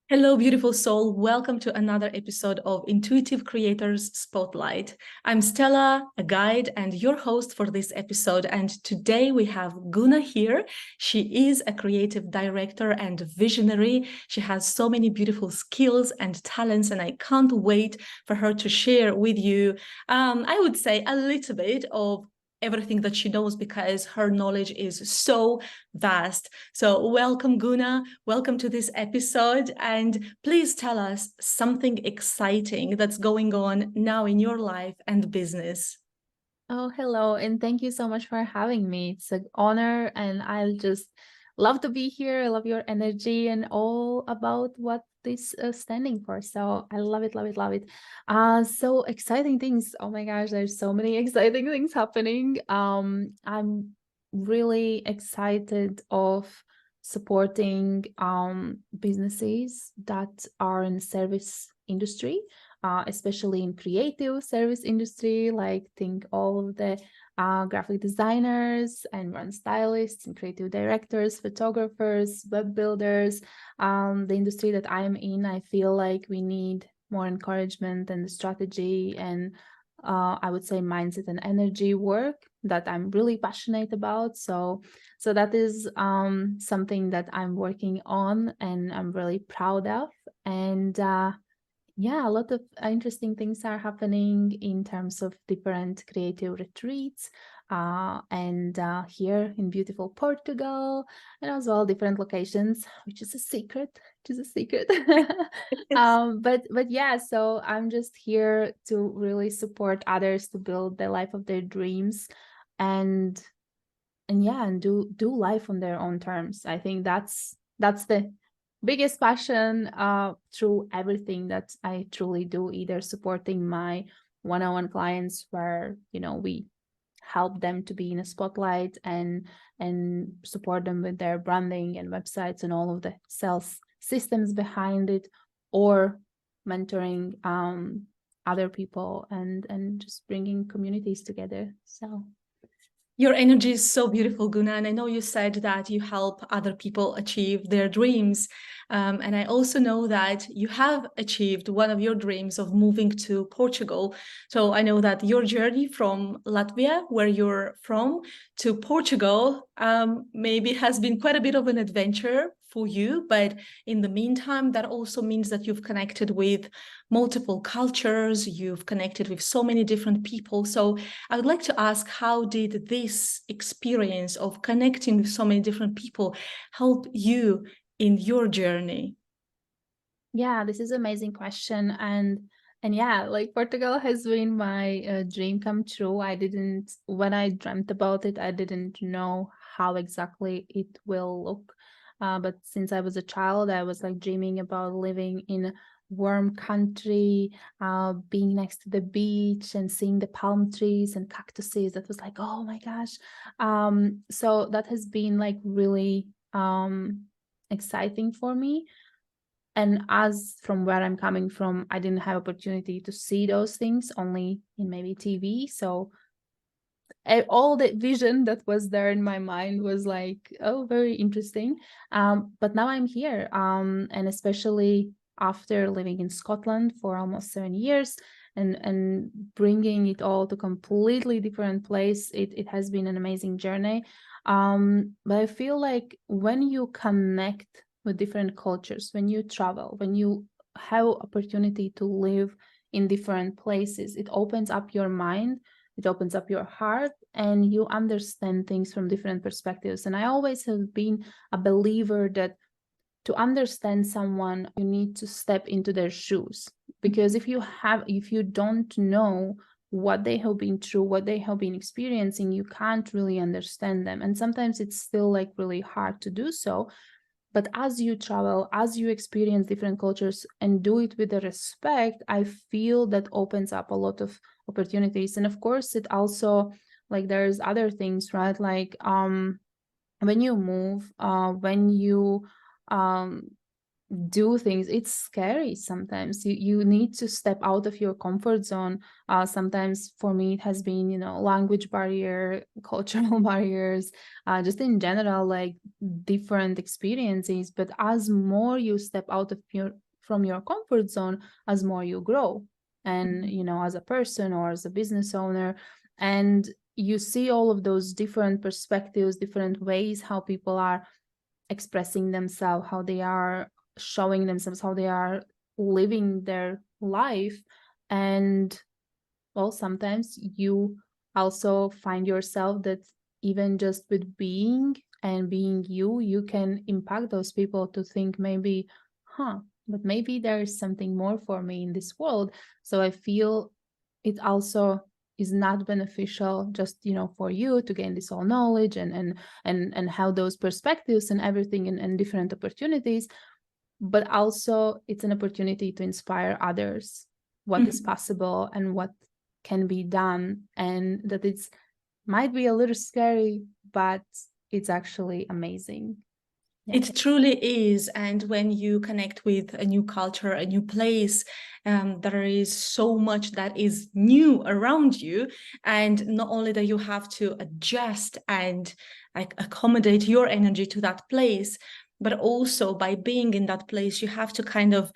Hello, beautiful soul. Welcome to another episode of Intuitive Creators Spotlight. I'm Stella, a guide and your host for this episode. And today we have Guna here. She is a creative director and visionary. She has so many beautiful skills and talents, and I can't wait for her to share with you, I would say, a little bit of everything that she knows because her knowledge is so vast. So welcome, Guna. Welcome to this episode. And please tell us something exciting that's going on now in your life and business. Oh, hello, and thank you so much for having me. It's an honor, and I'll just love to be here. I love your energy and all about what this is standing for. So I love it, love it, love it. So exciting things. Oh my gosh, there's so many exciting things happening. I'm really excited of supporting businesses that are in service industry, especially in creative service industry, like think all of the graphic designers and run stylists and creative directors, photographers, web builders. The industry that I'm in, I feel like we need more encouragement and strategy and I would say mindset and energy work that I'm really passionate about. So that is something that I'm working on and I'm really proud of. And yeah, a lot of interesting things are happening in terms of different creative retreats and here in beautiful Portugal and as well different locations, which is a secret, but yeah, so I'm just here to really support others to build the life of their dreams and yeah, and do life on their own terms. I think that's the biggest passion through everything that I truly do, either supporting my one-on-one clients where, we help them to be in a spotlight and support them with their branding and websites and all of the sales systems behind it, or mentoring other people and just bringing communities together. So Your energy is so beautiful, Guna. And I know you said that you help other people achieve their dreams. And I also know that you have achieved one of your dreams of moving to Portugal. So I know that your journey from Latvia, where you're from, to Portugal maybe has been quite a bit of an adventure for you. But in the meantime, that also means that you've connected with multiple cultures, you've connected with so many different people. So I would like to ask, how did this experience of connecting with so many different people help you in your journey? yeah, this is an amazing question. And yeah, like Portugal has been my dream come true. When I dreamt about it, I didn't know how exactly it will look. But since I was a child, I was like dreaming about living in a warm country, being next to the beach and seeing the palm trees and cactuses. That was like, oh my gosh. So that has been like really exciting for me. And as from where I'm coming from, I didn't have opportunity to see those things, only in maybe TV. So all the vision that was there in my mind was like, oh, very interesting. But now I'm here, and especially after living in Scotland for almost 7 years and bringing it all to completely different place, it has been an amazing journey. But I feel like when you connect with different cultures, when you travel, when you have opportunity to live in different places, it opens up your mind, it opens up your heart, and you understand things from different perspectives. And I always have been a believer that to understand someone, you need to step into their shoes, because if you don't know what they have been through, what they have been experiencing, you can't really understand them. And sometimes it's still like really hard to do so. But as you travel, as you experience different cultures and do it with the respect, I feel that opens up a lot of opportunities. And of course, it also, like, there's other things, right? Like when you move, when you um do things. It's scary sometimes. You need to step out of your comfort zone. Sometimes for me it has been, language barrier, cultural barriers, just in general, like different experiences. But as more you step out of from your comfort zone, as more you grow, and Mhm. as a person or as a business owner, and you see all of those different perspectives, different ways how people are expressing themselves, how they are showing themselves, how they are living their life. And well, sometimes you also find yourself that even just with being and being you, you can impact those people to think maybe, but maybe there is something more for me in this world. So I feel it also is not beneficial just for you to gain this all knowledge and how those perspectives and everything and different opportunities, but also it's an opportunity to inspire others what is Mhm. possible and what can be done, and that it's might be a little scary, but it's actually amazing. Yeah. It truly is. And when you connect with a new culture, a new place, there is so much that is new around you. And not only that you have to adjust and like accommodate your energy to that place, but also by being in that place, you have to kind of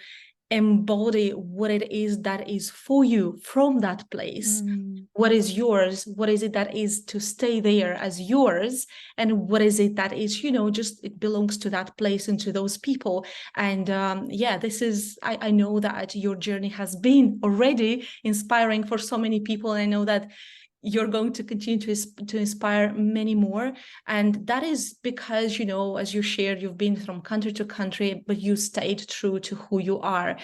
embody what it is that is for you from that place. Mm. What is yours? What is it that is to stay there as yours? And what is it that is, just it belongs to that place and to those people? And yeah, this is, I know that your journey has been already inspiring for so many people. And I know that you're going to continue to inspire many more. And that is because, as you shared, you've been from country to country, but you stayed true to who you are.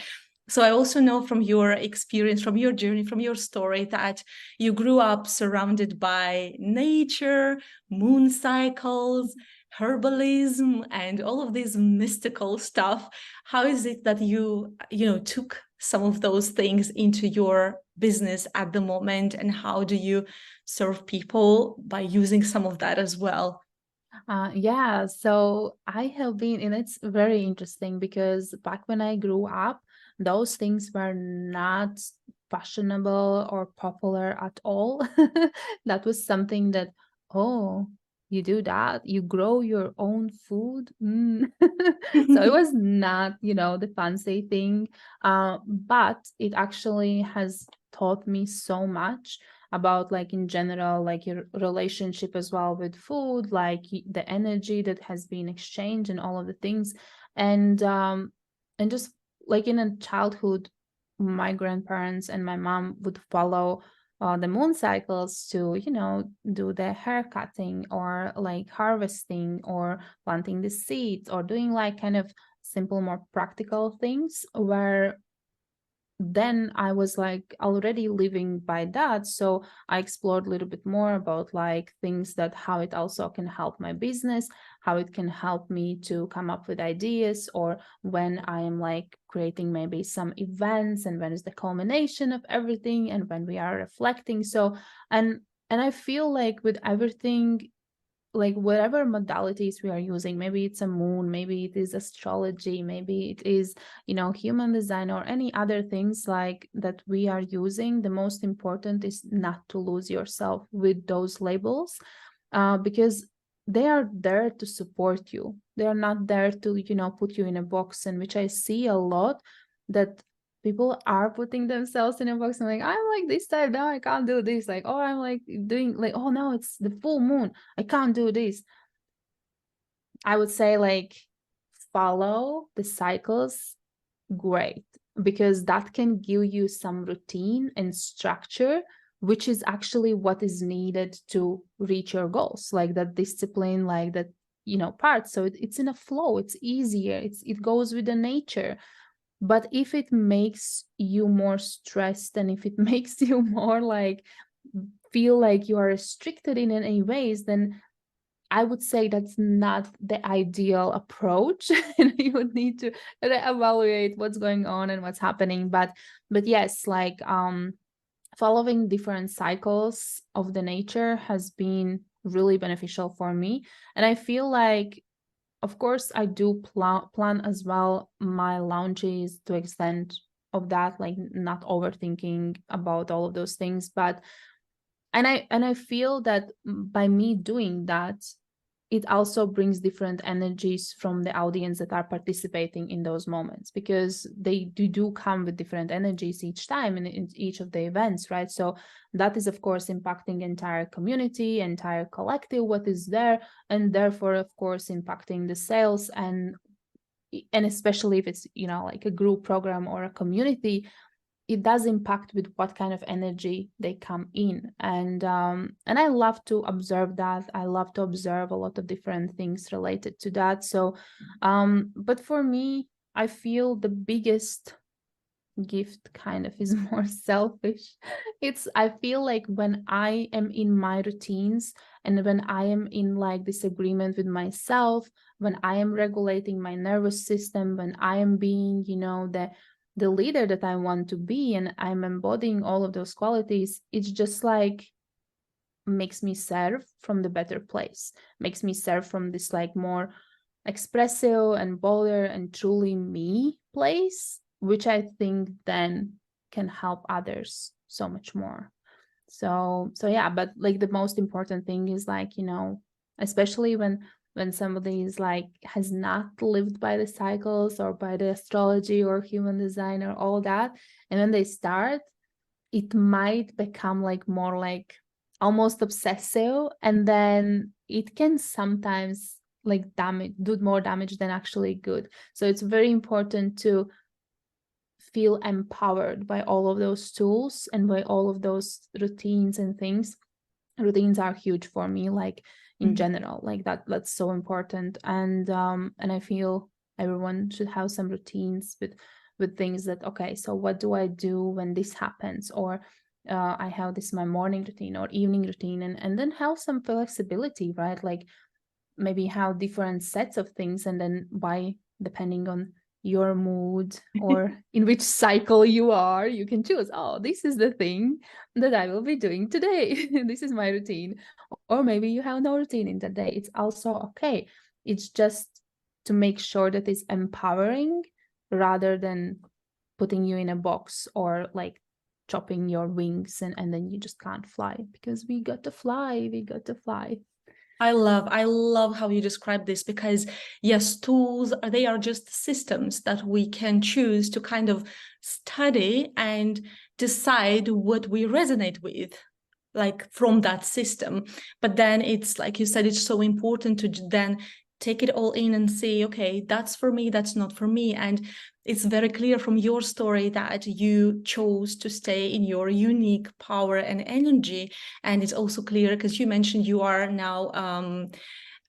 So I also know from your experience, from your journey, from your story, that you grew up surrounded by nature, moon cycles, herbalism, and all of this mystical stuff. How is it that you took some of those things into your business at the moment, and how do you serve people by using some of that as well? Yeah, so I have been, and it's very interesting because back when I grew up, those things were not fashionable or popular at all. That was something that, oh, you do that, you grow your own food. Mm. So it was not, the fancy thing, but it actually has taught me so much about, like, in general, like your relationship as well with food, like the energy that has been exchanged and all of the things. And just like in a childhood, my grandparents and my mom would follow the moon cycles to do the hair cutting or like harvesting or planting the seeds or doing like kind of simple, more practical things, where then I was like already living by that. So I explored a little bit more about like things that how it also can help my business, how it can help me to come up with ideas, or when I am like creating maybe some events and when is the culmination of everything and when we are reflecting. So and I feel like with everything, like whatever modalities we are using, maybe it's a moon, maybe it is astrology, maybe it is human design or any other things like that we are using, the most important is not to lose yourself with those labels, because they are there to support you. They are not there to put you in a box, and which I see a lot, that people are putting themselves in a box and like, I'm like this type, now I can't do this, like, oh, I'm like doing like, oh no, it's the full moon, I can't do this. I would say like follow the cycles, great, because that can give you some routine and structure, which is actually what is needed to reach your goals, like that discipline, like that part. So it's in a flow, it's easier, it goes with the nature. But if it makes you more stressed and if it makes you more like feel like you are restricted in any ways, then I would say that's not the ideal approach. And you would need to evaluate what's going on and what's happening. But yes, like following different cycles of the nature has been really beneficial for me. And I feel like of course, I do plan as well my launches to extent of that, like not overthinking about all of those things. But and I feel that by me doing that, it also brings different energies from the audience that are participating in those moments, because they do come with different energies each time in each of the events, right? So that is of course impacting entire community, entire collective, what is there, and therefore of course impacting the sales, and especially if it's, you know, like a group program or a community, it does impact with what kind of energy they come in. And I love to observe that. I love to observe a lot of different things related to that. So but for me, I feel the biggest gift kind of is more selfish. I feel like when I am in my routines, and when I am in like this agreement with myself, when I am regulating my nervous system, when I am being, you know, the leader that I want to be, and I'm embodying all of those qualities, it's just like makes me serve from the better place, makes me serve from this like more expressive and bolder and truly me place, which I think then can help others so much more. So yeah, but like the most important thing is like, you know, especially when somebody is like has not lived by the cycles or by the astrology or human design or all that, and when they start, it might become like more like almost obsessive, and then it can sometimes like do more damage than actually good. So it's very important to feel empowered by all of those tools and by all of those routines and things. Routines are huge for me, like in general, like that's so important. And I feel everyone should have some routines with things that, okay, so what do I do when this happens? Or I have this my morning routine or evening routine, and then have some flexibility, right? Like maybe have different sets of things, and then by depending on your mood or in which cycle you are, you can choose, oh, this is the thing that I will be doing today. This is my routine. Or maybe you have no routine in the day. It's also okay. It's just to make sure that it's empowering rather than putting you in a box or like chopping your wings, and then you just can't fly, because we got to fly. We got to fly. I love how you describe this, because yes, tools, they are just systems that we can choose to kind of study and decide what we resonate with, like from that system. But then it's like you said, it's so important to then take it all in and say, okay, that's for me, that's not for me. And it's very clear from your story that you chose to stay in your unique power and energy. And it's also clear because you mentioned you are now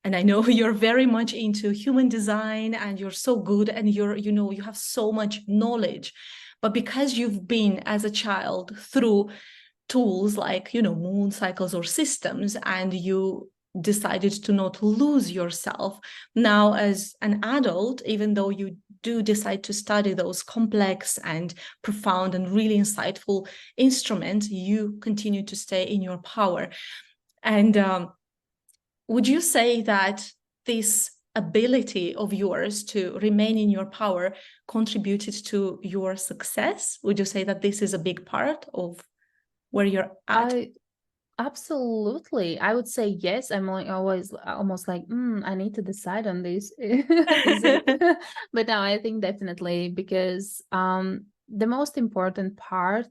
and I know you're very much into human design, and you're so good, and you have so much knowledge. But because you've been as a child through tools like, moon cycles or systems, and you decided to not lose yourself, now as an adult, even though you do decide to study those complex and profound and really insightful instruments, you continue to stay in your power. And would you say that this ability of yours to remain in your power contributed to your success? Would you say that this is a big part of where you're at? Absolutely. I would say yes. I'm like always almost like, I need to decide on this. Is it? But no, I think definitely, because the most important part,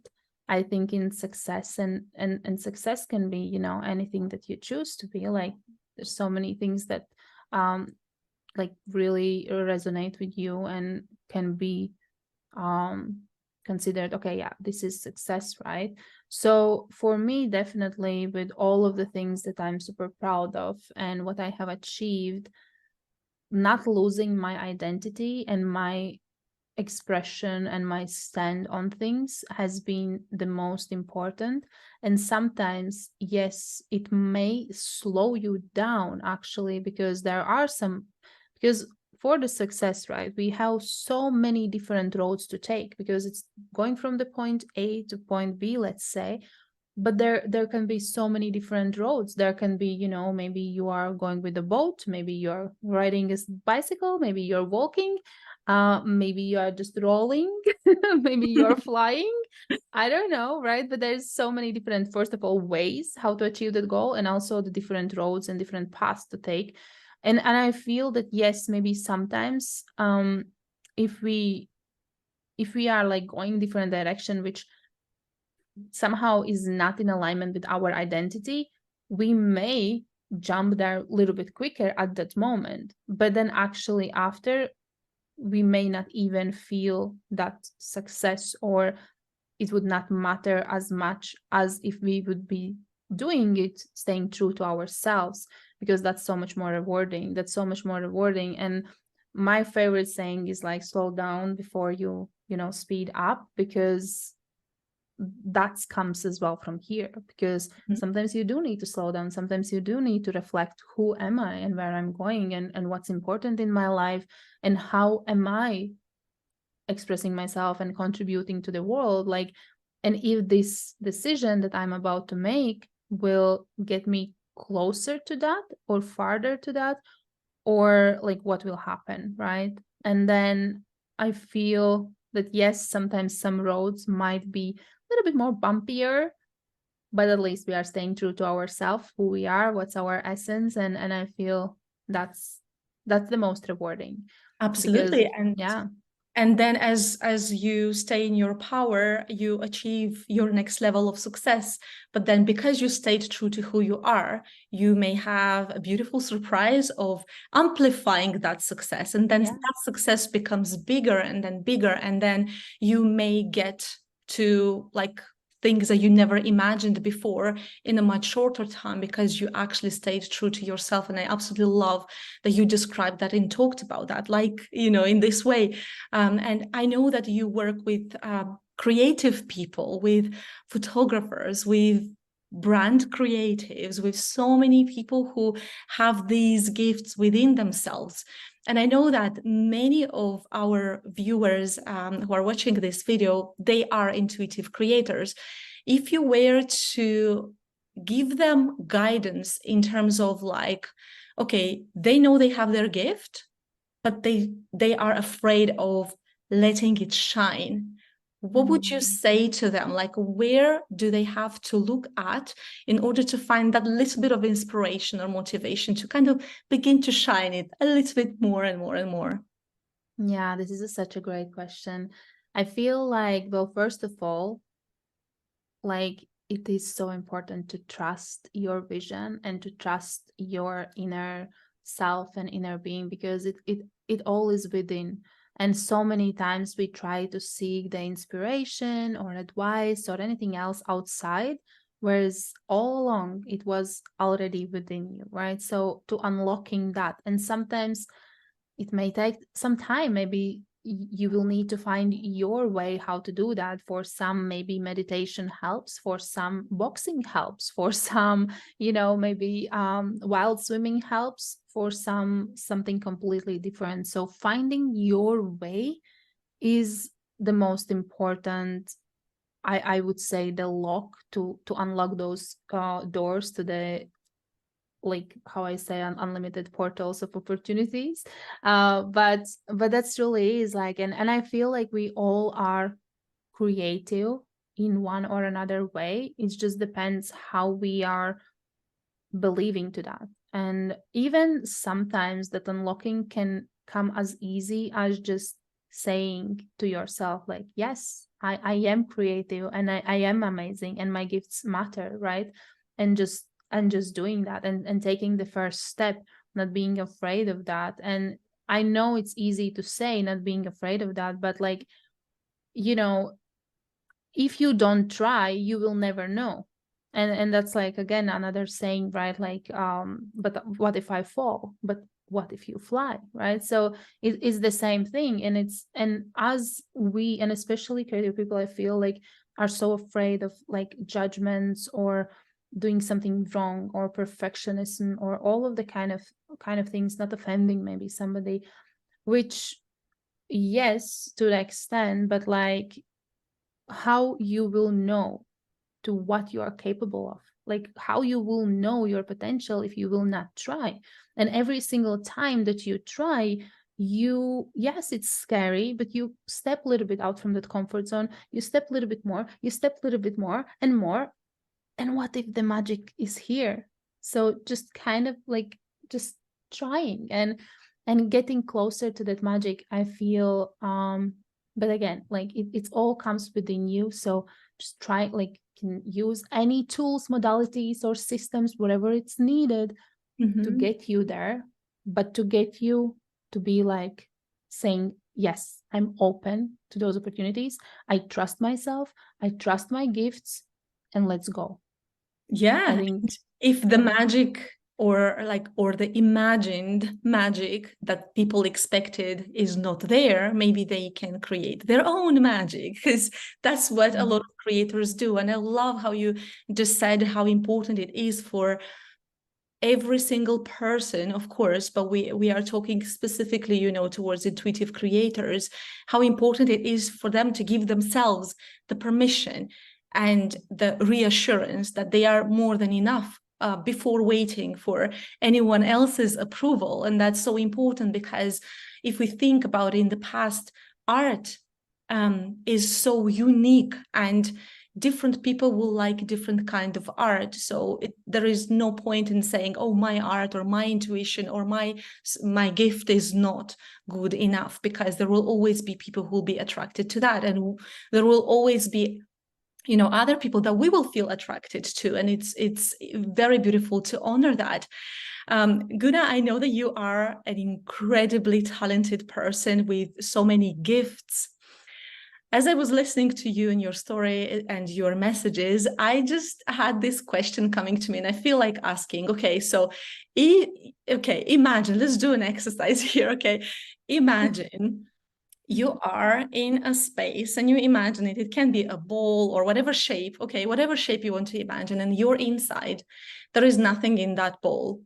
I think, in success, and success can be, anything that you choose to be. Like there's so many things that like really resonate with you and can be considered, okay, yeah, this is success, right? So for me, definitely, with all of the things that I'm super proud of and what I have achieved, not losing my identity and my expression and my stand on things has been the most important. And sometimes, yes, it may slow you down actually, because because for the success, right, we have so many different roads to take, because it's going from the point A to point B, let's say. but there can be so many different roads. There can be, you know, maybe you are going with a boat, maybe you're riding a bicycle, maybe you're walking, maybe you are just rolling, maybe you're flying. I don't know, right? But there's so many different, first of all, ways how to achieve that goal, and also the different roads and different paths to take. And I feel that yes, maybe sometimes if we are like going different direction, which somehow is not in alignment with our identity, we may jump there a little bit quicker at that moment. But then actually after, we may not even feel that success, or it would not matter as much as if we would be doing it, staying true to ourselves, because that's so much more rewarding. That's so much more rewarding. And my favorite saying is like, slow down before you know, speed up, because that comes as well from here, because sometimes you do need to slow down. Sometimes you do need to reflect, who am I and where I'm going, and what's important in my life, and how am I expressing myself and contributing to the world. Like, and if this decision that I'm about to make will get me closer to that or farther to that, or like what will happen, right? And then I feel that yes, sometimes some roads might be a little bit more bumpier, but at least we are staying true to ourselves, who we are, what's our essence. And I feel that's the most rewarding. Because Absolutely. yeah. And then as you stay in your power, you achieve your next level of success. But then because you stayed true to who you are, you may have a beautiful surprise of amplifying that success. And then that success becomes bigger and then bigger. And then you may get to like things that you never imagined before in a much shorter time, because you actually stayed true to yourself. And I absolutely love that you described that and talked about that, like, you know, in this way. And I know that you work with creative people, with photographers, with brand creatives, with so many people who have these gifts within themselves. And I know that many of our viewers who are watching this video, they are intuitive creators. If you were to give them guidance in terms of like, okay, they know they have their gift, but they are afraid of letting it shine, what would you say to them? Like, where do they have to look at in order to find that little bit of inspiration or motivation to kind of begin to shine it a little bit more and more and more? Yeah, this is such a great question. I feel like, well, first of all, like it is so important to trust your vision and to trust your inner self and inner being, because it all is within. And so many times we try to seek the inspiration or advice or anything else outside, whereas all along it was already within you, right? So to unlocking that, and sometimes it may take some time. Maybe you will need to find your way how to do that. For some, maybe meditation helps. For some, boxing helps. For some, you know, maybe wild swimming helps. For some, something completely different. So finding your way is the most important. I would say the lock to unlock those doors to the, like how I say, unlimited portals of opportunities. But that's really is like, and I feel like we all are creative in one or another way. It just depends how we are believing to that. And even sometimes that unlocking can come as easy as just saying to yourself, like, yes, I am creative, and I am amazing, and my gifts matter, right? And just doing that, and taking the first step, not being afraid of that. And I know it's easy to say, not being afraid of that, but like, you know, if you don't try, you will never know. And that's like, again, another saying, right? Like, but what if I fall? But what if you fly, right? So it is the same thing. And as we, and especially creative people, I feel like, are so afraid of like judgments, or doing something wrong, or perfectionism, or all of the kind of things, not offending maybe somebody, which, yes, to the extent, but like, how you will know to what you are capable of. Like, how you will know your potential if you will not try. And every single time that you try, yes, it's scary, but you step a little bit out from that comfort zone, you step a little bit more, you step a little bit more and more. And what if the magic is here? So just kind of like just trying and getting closer to that magic, I feel. But again, like it all comes within you. So just try, like, can use any tools, modalities, or systems, whatever it's needed to get you there, but to get you to be like saying, yes, I'm open to those opportunities. I trust myself. I trust my gifts, and let's go. Yeah. I think If the magic or the imagined magic that people expected is not there, maybe they can create their own magic, because that's what a lot of creators do. And I love how you just said how important it is for every single person, of course, but we are talking specifically, towards intuitive creators, how important it is for them to give themselves the permission and the reassurance that they are more than enough, before waiting for anyone else's approval. And that's so important, because if we think about it, in the past, art is so unique, and different people will like different kind of art. So there is no point in saying, oh, my art or my intuition or my gift is not good enough, because there will always be people who will be attracted to that, and there will always be other people that we will feel attracted to. And it's very beautiful to honor that. Guna, I know that you are an incredibly talented person with so many gifts. As I was listening to you and your story and your messages, I just had this question coming to me, and I feel like asking, okay, so, imagine, let's do an exercise here, okay? Imagine you are in a space and you imagine it can be a ball or whatever shape, okay, whatever shape you want to imagine, and you're inside. There is nothing in that ball.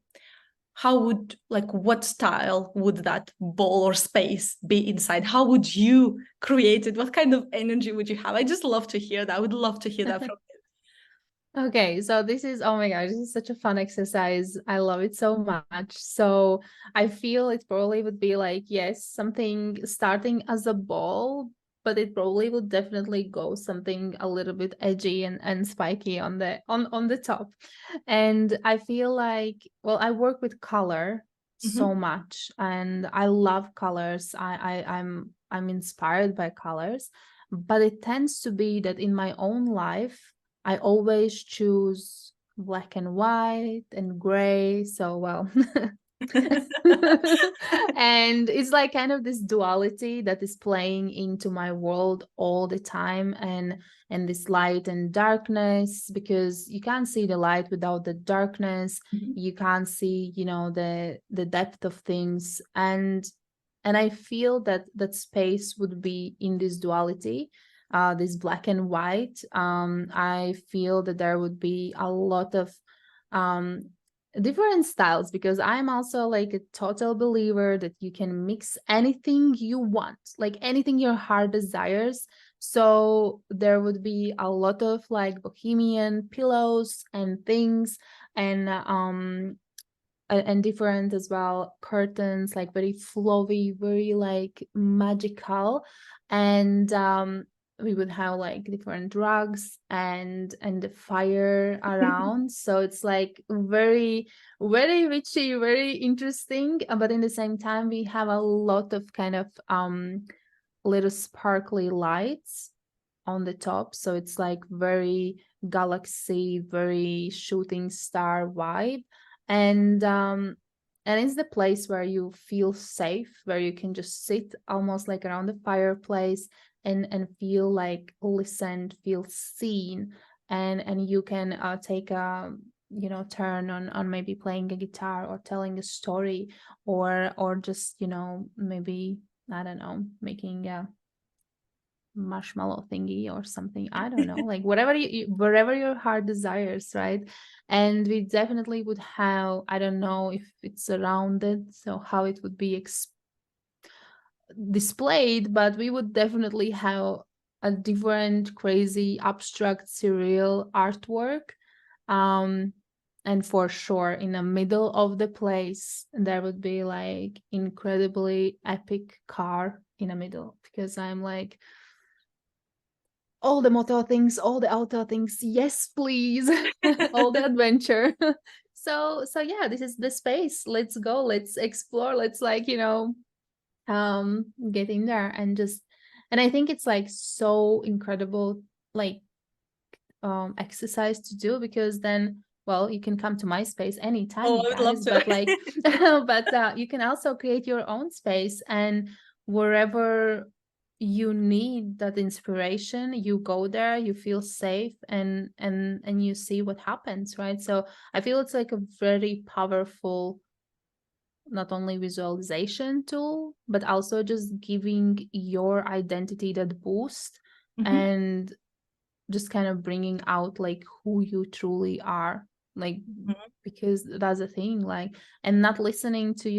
What style would that ball or space be inside? How would you create it? What kind of energy would you have? I just love to hear that. I would love to hear that from you. Okay, so this is, oh my gosh, this is such a fun exercise. I love it so much. So I feel it probably would be like, yes, something starting as a ball, but it probably would definitely go something a little bit edgy and spiky on the top. And I feel like, well, I work with color so much, and I love colors. I'm inspired by colors, but it tends to be that in my own life I always choose black and white and gray. So, well, and it's like kind of this duality that is playing into my world all the time, and this light and darkness, because you can't see the light without the darkness. You can't see, the depth of things, and I feel that that space would be in this duality, this black and white. I feel that there would be a lot of um, different styles, because I'm also like a total believer that you can mix anything you want, like anything your heart desires. So there would be a lot of like bohemian pillows and things, and different as well curtains, like very flowy, very like magical. And we would have like different rugs and the fire around, so it's like very, very witchy, very interesting. But in the same time, we have a lot of kind of little sparkly lights on the top, so it's like very galaxy, very shooting star vibe. And it's the place where you feel safe, where you can just sit almost like around the fireplace and feel like listened, feel seen. And you can take a turn on maybe playing a guitar or telling a story, or just maybe, I don't know, making a marshmallow thingy or something. I don't know, like whatever wherever your heart desires, right? And we definitely would have, I don't know if it's rounded, so how it would be displayed, but we would definitely have a different crazy abstract surreal artwork. And for sure in the middle of the place there would be like incredibly epic car in the middle, because I'm like, all the motor things, all the outdoor things, yes please. All the adventure. So yeah, this is the space, let's go, let's explore, let's like, get in there and just, and I think it's like so incredible, like exercise to do, because then, well, you can come to my space anytime, Oh, you I would love guys, to. but like but you can also create your own space, and wherever you need that inspiration, you go there, you feel safe, and you see what happens, right? So I feel it's like a very powerful, not only visualization tool, but also just giving your identity that boost, Mhm, and just kind of bringing out like who you truly are, like, mhm. because that's the thing, like, and not listening to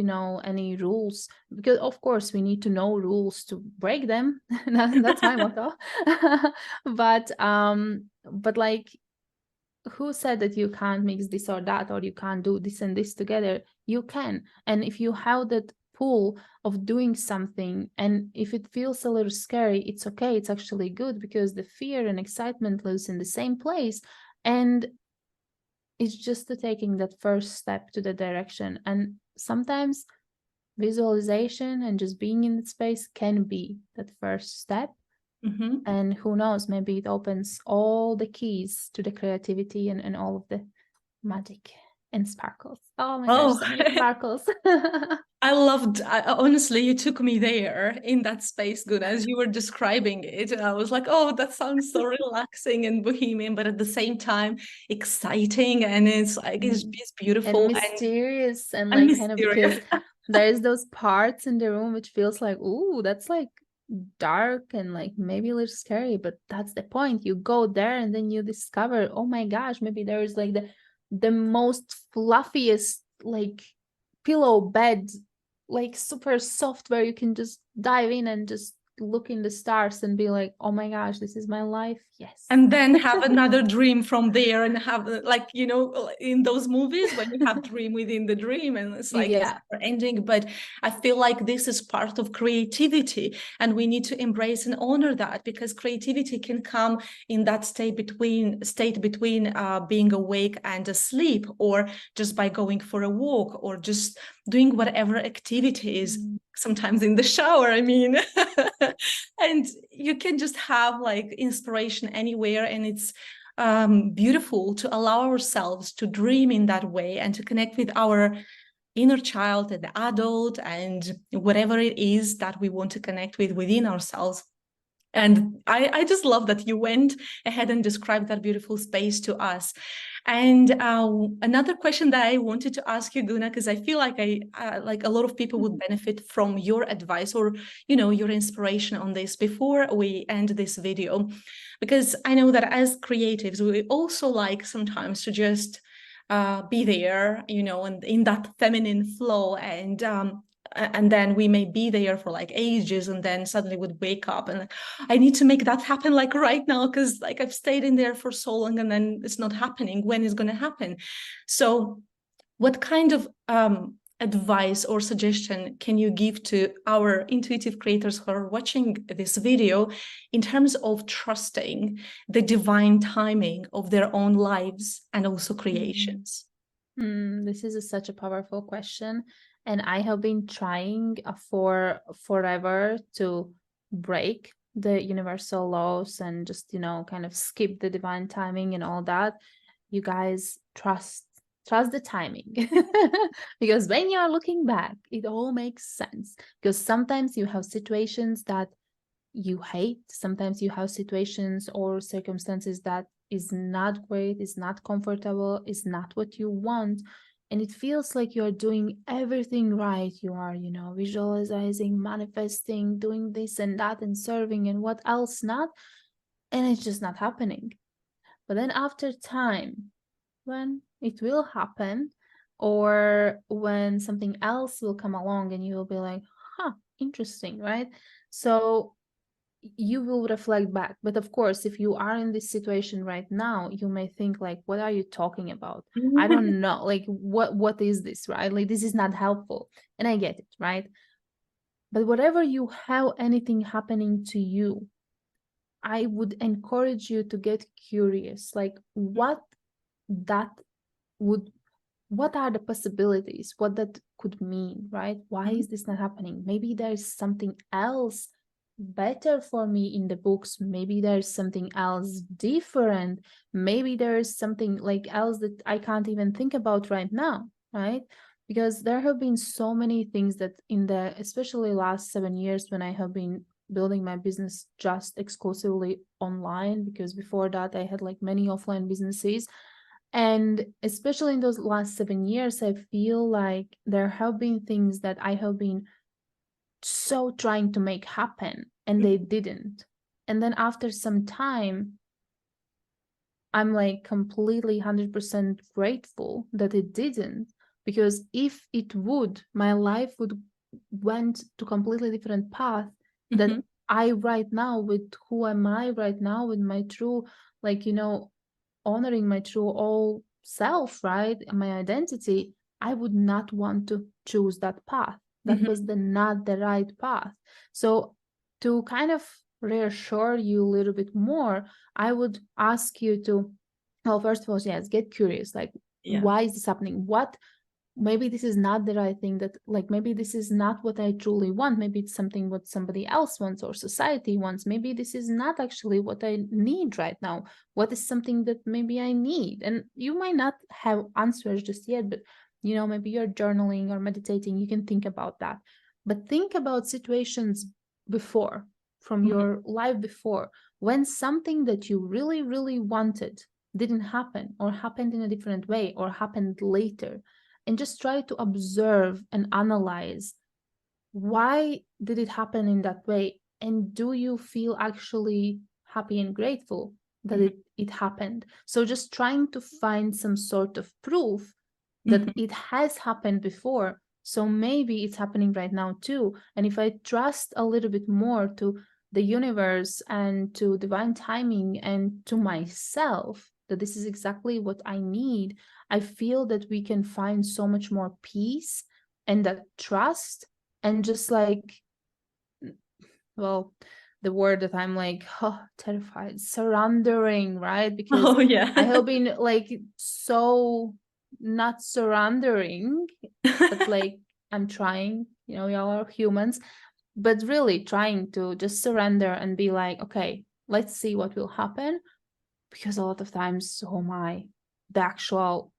any rules, because of course we need to know rules to break them. That's my motto. But like, who said that you can't mix this or that, or you can't do this and this together? You can. And if you have that pull of doing something, and if it feels a little scary, it's okay, it's actually good, because the fear and excitement lives in the same place, and it's just the taking that first step to the direction. And sometimes visualization and just being in the space can be that first step. Mhm. And who knows, maybe it opens all the keys to the creativity, and all of the magic and sparkles. Oh my gosh, Oh, so many sparkles. honestly, you took me there in that space, Guna, as you were describing it. And I was like, oh, that sounds so relaxing and bohemian, but at the same time, exciting. And it's like, Mm. it's And beautiful mysterious, and and like kind of, mysterious. because there's those parts in the room which feels like, ooh, that's like dark and like maybe a little scary, but that's the point. You go there and then you discover, oh my gosh, maybe there is like the most fluffiest like pillow bed, like super soft, where you can just dive in and just look in the stars and be like, oh my gosh, this is my life. Yes. And then have another dream from there and have like in those movies when you have dream within the dream and it's like it's Yeah. never ending. But I feel like this is part of creativity and we need to embrace and honor that, because creativity can come in that state between being awake and asleep, or just by going for a walk, or just doing whatever activity is, Mm. sometimes in the shower, I mean. And you can just have like inspiration anywhere, and it's beautiful to allow ourselves to dream in that way and to connect with our inner child and the adult and whatever it is that we want to connect with within ourselves. And I just love that you went ahead and described that beautiful space to us. And another question that I wanted to ask you, Guna, because I feel like like a lot of people would benefit from your advice or your inspiration on this before we end this video, because I know that as creatives we also like sometimes to just be there, and in that feminine flow, and then we may be there for like ages and then suddenly would wake up and I need to make that happen like right now, because like I've stayed in there for so long and then it's not happening. When is going to happen? So what kind of advice or suggestion can you give to our intuitive creators who are watching this video in terms of trusting the divine timing of their own lives and also Mm. creations? This is such a powerful question. And I have been trying for forever to break the universal laws and just, kind of skip the divine timing and all that. You guys, trust the timing. Because when you are looking back, it all makes sense. Because sometimes you have situations that you hate, sometimes you have situations or circumstances that is not great, is not comfortable, is not what you want, and it feels like you're doing everything right. You are, visualizing, manifesting, doing this and that, and serving, and what else not, and it's just not happening. But then after time, when it will happen, or when something else will come along and you will be like, huh, interesting, right? So you will reflect back. But of course, if you are in this situation right now, you may think like, what are you talking about? I don't know, like what is this, right? Like this is not helpful. And I get it, right? But whatever you have anything happening to you, I would encourage you to get curious, like that would what are the possibilities, what that could mean, right? Why is this not happening? Maybe there's something else better for me in the books. Maybe there's something else different. Maybe there's something like else that I can't even think about right now, right? Because there have been so many things that in the especially last 7 years, when I have been building my business just exclusively online, because before that I had like many offline businesses. And especially in those last 7 years, I feel like there have been things that I have been so trying to make happen and they didn't. And then after some time, I'm like completely 100% grateful that it didn't, because if it would, my life would went to completely different path that I right now, with who am I right now, with my true, like, honoring my true all self, right? My identity, I would not want to choose that path. That was not the right path. So to kind of reassure you a little bit more, I would ask you to, well, first of all, yes, get curious. Like, why is this happening? Maybe this is not the right thing, that like maybe this is not what I truly want. Maybe it's something what somebody else wants or society wants. Maybe this is not actually what I need right now. What is something that maybe I need? And you might not have answers just yet, but maybe you're journaling or meditating, you can think about that. But think about situations before, from your life before, when something that you really, really wanted didn't happen, or happened in a different way, or happened later. And just try to observe and analyze, why did it happen in that way? And do you feel actually happy and grateful that it happened? So just trying to find some sort of proof that it has happened before. So maybe it's happening right now too. And if I trust a little bit more to the universe and to divine timing and to myself, that this is exactly what I need, I feel that we can find so much more peace and that trust, and just like, well, the word that I'm like, terrified, surrendering, right? Because I have been like so not surrendering, but like I'm trying, y'all are humans, but really trying to just surrender and be like, okay, let's see what will happen. Because a lot of times, oh my, the actual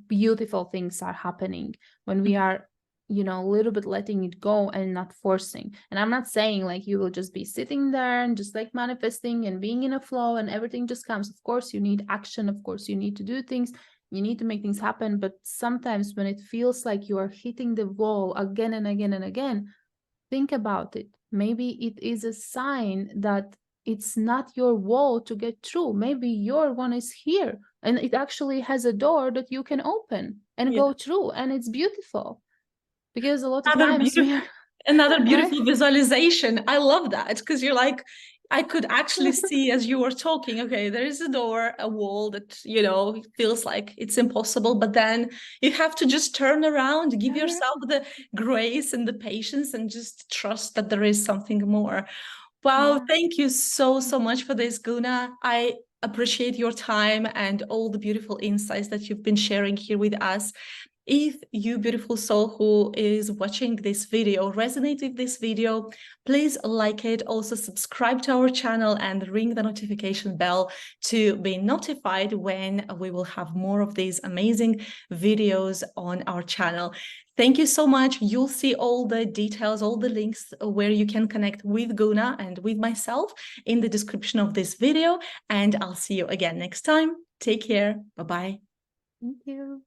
beautiful things are happening when we are a little bit letting it go and not forcing. And I'm not saying like you will just be sitting there and just like manifesting and being in a flow and everything just comes. Of course you need action, of course you need to do things, you need to make things happen. But sometimes when it feels like you are hitting the wall again and again and again, think about it. Maybe it is a sign that it's not your wall to get through. Maybe your one is here and it actually has a door that you can open and go through, and it's beautiful. Because a lot of times we are another beautiful visualization. I love that, because you're like, I could actually see as you were talking, okay, there is a door, a wall that, feels like it's impossible, but then you have to just turn around, give yourself the grace and the patience and just trust that there is something more. Wow, thank you so, so much for this, Guna. I appreciate your time and all the beautiful insights that you've been sharing here with us. If you, beautiful soul who is watching this video, resonate with this video, please like it. Also subscribe to our channel and ring the notification bell to be notified when we will have more of these amazing videos on our channel. Thank you so much. You'll see all the details, all the links where you can connect with Guna and with myself in the description of this video. And I'll see you again next time. Take care. Bye-bye. Thank you.